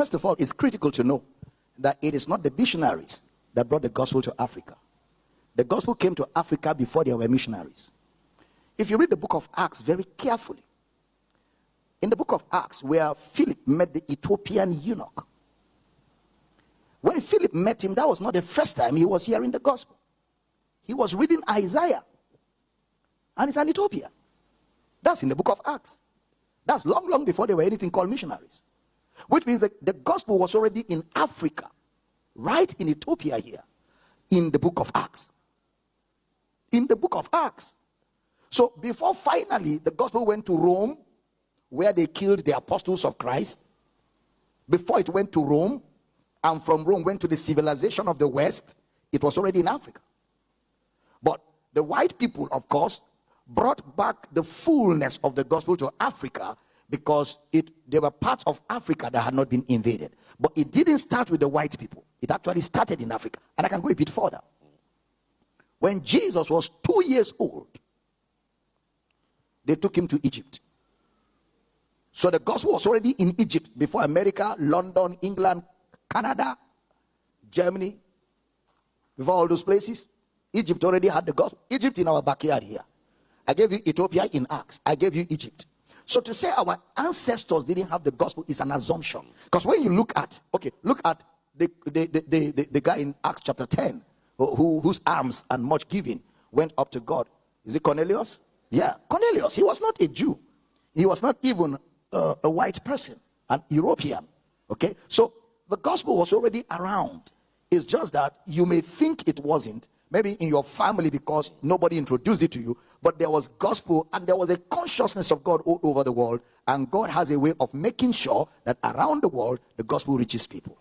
First of all, it's critical to know that it is not the missionaries that brought the gospel to Africa. The gospel came to Africa before there were missionaries. If you read the book of Acts very carefully, in the book of Acts, where Philip met the Ethiopian eunuch, when Philip met him, that was not the first time he was hearing the gospel. He was reading Isaiah, and it's an Ethiopia. That's in the book of Acts. That's long, long before there were anything called missionaries. Which means that the gospel was already in Africa, right in Ethiopia here, in the book of Acts. In the book of Acts. So before finally the gospel went to Rome, where they killed the apostles of Christ, before it went to Rome, and from Rome went to the civilization of the West, it was already in Africa. But the white people, of course, brought back the fullness of the gospel to Africa, because there were parts of Africa that had not been invaded. But it didn't start with the white people. It actually started in Africa. And I can go a bit further. When Jesus was 2 years old, they took him to Egypt. So the gospel was already in Egypt before America, London, England, Canada, Germany, before all those places. Egypt already had the gospel. Egypt in our backyard here. I gave you Ethiopia in Acts. I gave you Egypt. So to say our ancestors didn't have the gospel is an assumption. Because when you look at the guy in Acts chapter 10, whose alms and much giving went up to God. Is it Cornelius? Yeah, Cornelius. He was not a Jew. He was not even a white person, an European. Okay, so the gospel was already around. It's just that you may think it wasn't, maybe in your family, because nobody introduced it to you, but there was gospel, and there was a consciousness of God all over the world, and God has a way of making sure that around the world the gospel reaches people.